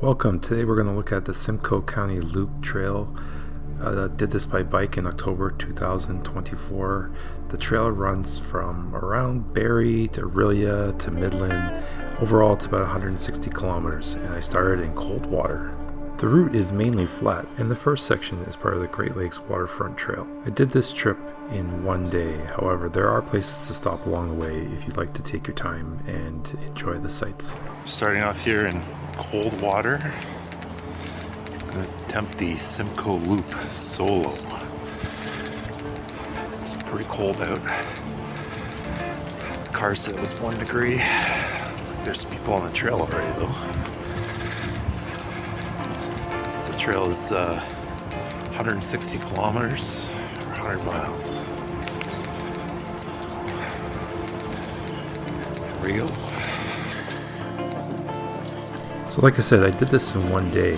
Welcome. Today we're going to look at the Simcoe County Loop Trail. Did this by bike in October 2024. The trail runs from around Barrie to Orillia to Midland. Overall, it's about 160 kilometers, and I started in cold water. The route is mainly flat, and the first section is part of the Great Lakes Waterfront Trail. I did this trip in one day. However, there are places to stop along the way if you'd like to take your time and enjoy the sights. Starting off here in cold water, I'm going to attempt the Simcoe Loop solo. It's pretty cold out. The car said it was 1 degree. Looks like there's people on the trail already though. So the trail is 160 kilometers, or 100 miles. There we go. So like I said, I did this in one day,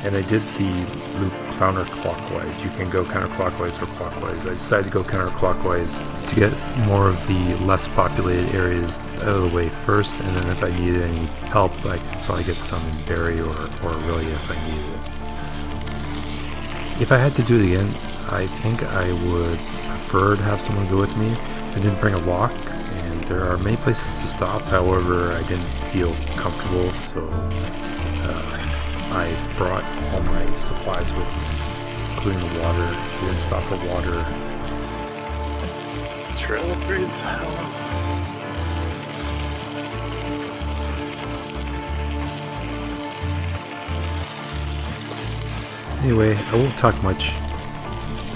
and I did the loop counterclockwise. You can go counterclockwise or clockwise. I decided to go counterclockwise to get more of the less populated areas out of the way first, and then if I needed any help, I could probably get some in Barrie or Orillia if I needed it. If I had to do it again, I think I would prefer to have someone go with me. I didn't bring a lock, and there are many places to stop. However, I didn't feel comfortable, so I brought all my supplies with me, including the water. We didn't stop for water. Trail upgrades. Anyway, I won't talk much.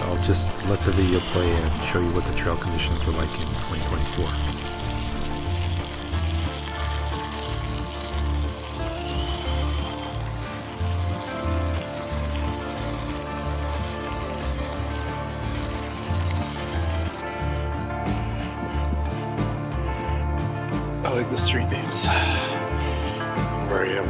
I'll just let the video play and show you what the trail conditions were like in 2024. I like the street names where I am.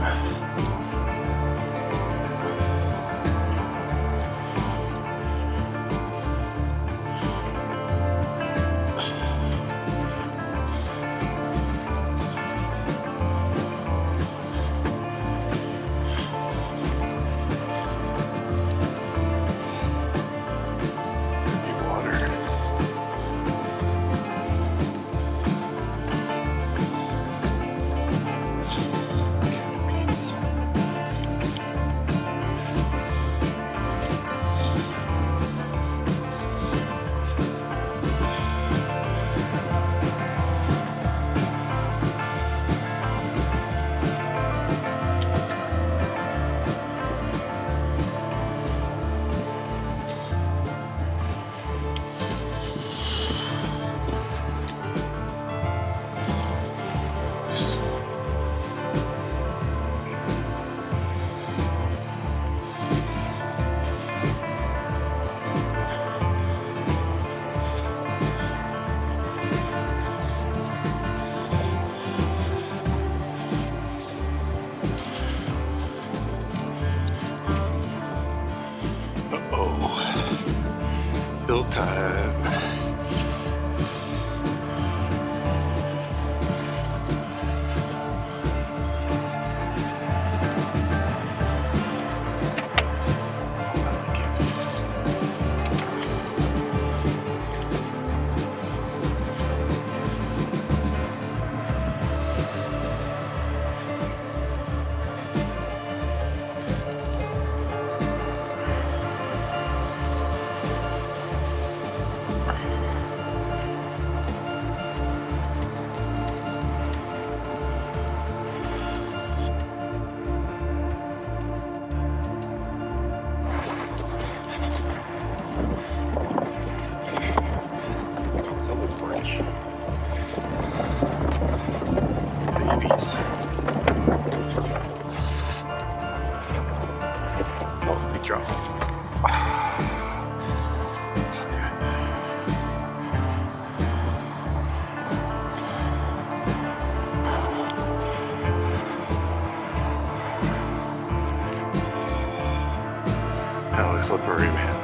Bill time. Babies. Oh, we dropped. That looks slippery, man.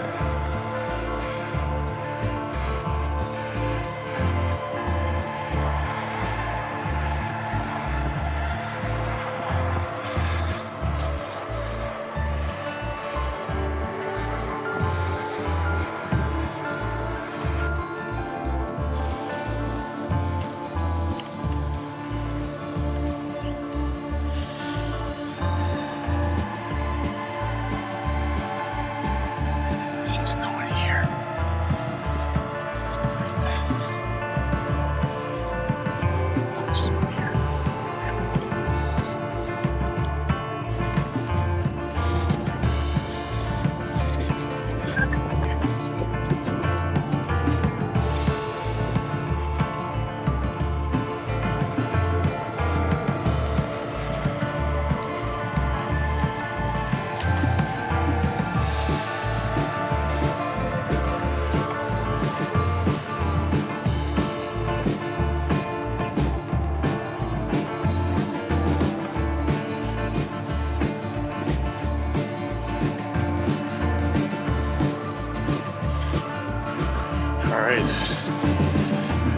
Alright, I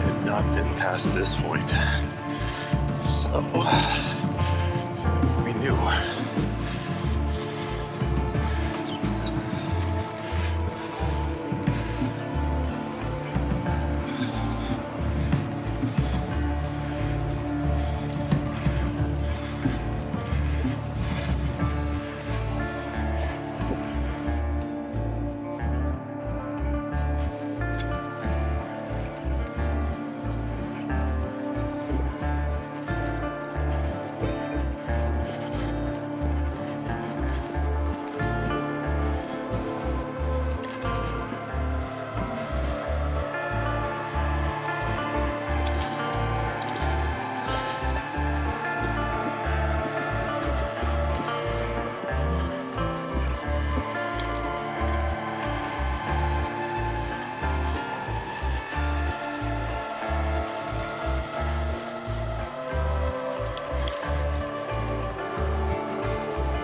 have not been past this point, so we knew.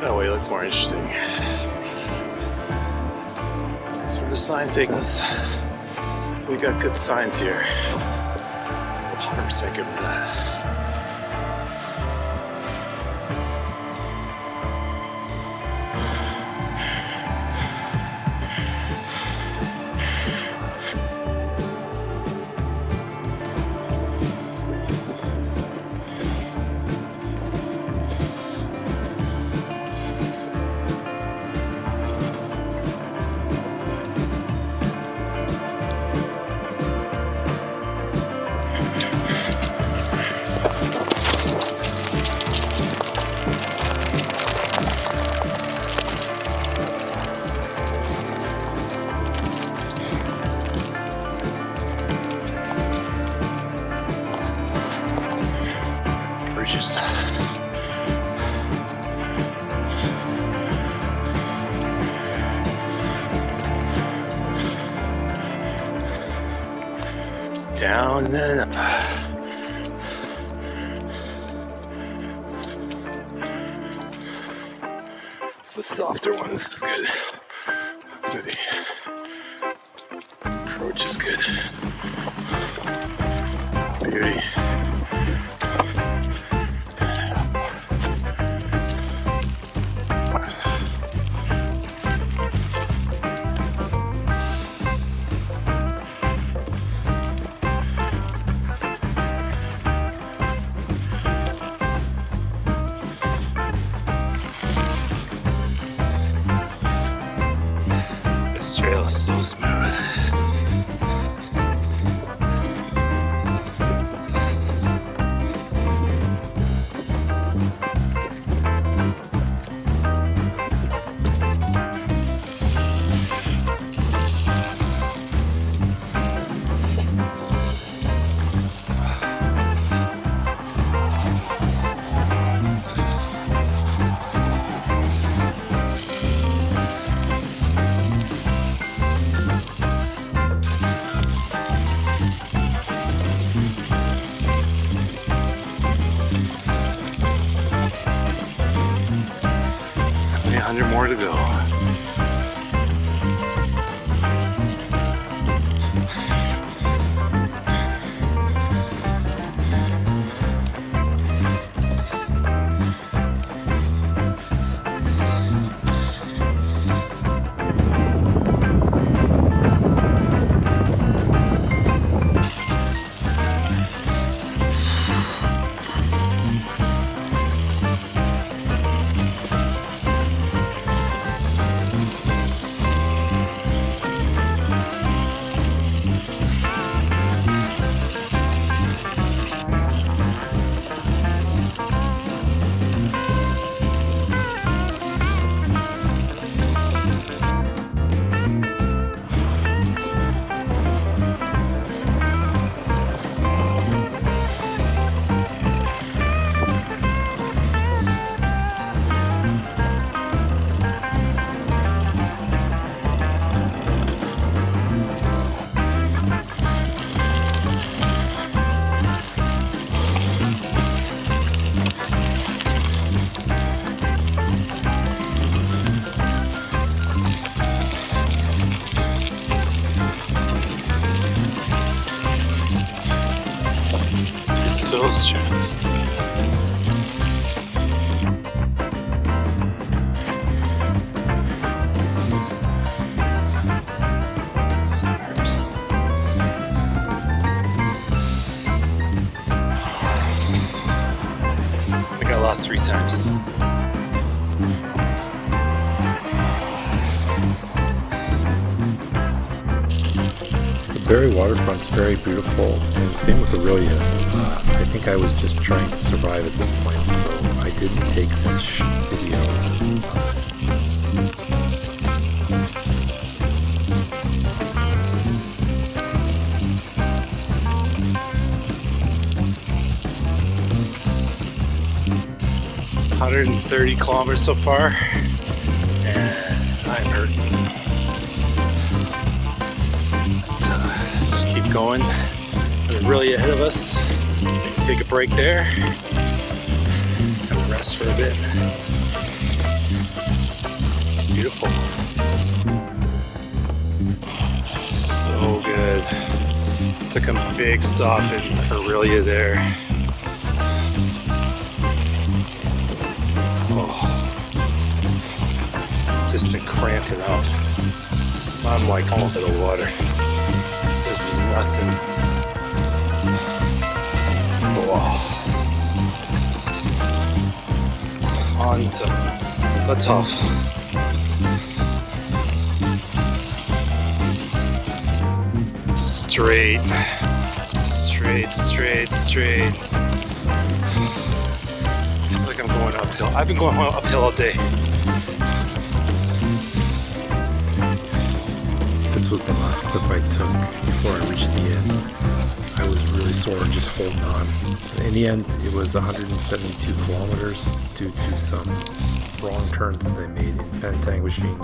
Oh wait, that's more interesting. That's where the sign taking us. We got good signs here. 100% good with that. Bridges. Down and then up. It's a softer one. This is good. The approach is good. Beauty. This trail is so smooth. Only 100 more to go. Let's check this. I got lost 3 times. The Barry waterfront's very beautiful, and same with Aurelia. I think I was just trying to survive at this point, so I didn't take much video. 130 kilometers so far, and I'm hurting. Just keep going. They're really ahead of us. Maybe take a break there. Have a rest for a bit. Beautiful. So good. Took a big stop in Aurelia there. Just been cramping up. I'm like almost out of water. There's nothing. Oh. On to the tough. Straight. I feel like I'm going uphill. I've been going uphill all day. This was the last clip I took before I reached the end. I was really sore just holding on. In the end, it was 172 kilometers due to some wrong turns that I made in Pentanguishene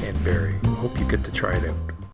and Barry. Hope you get to try it out.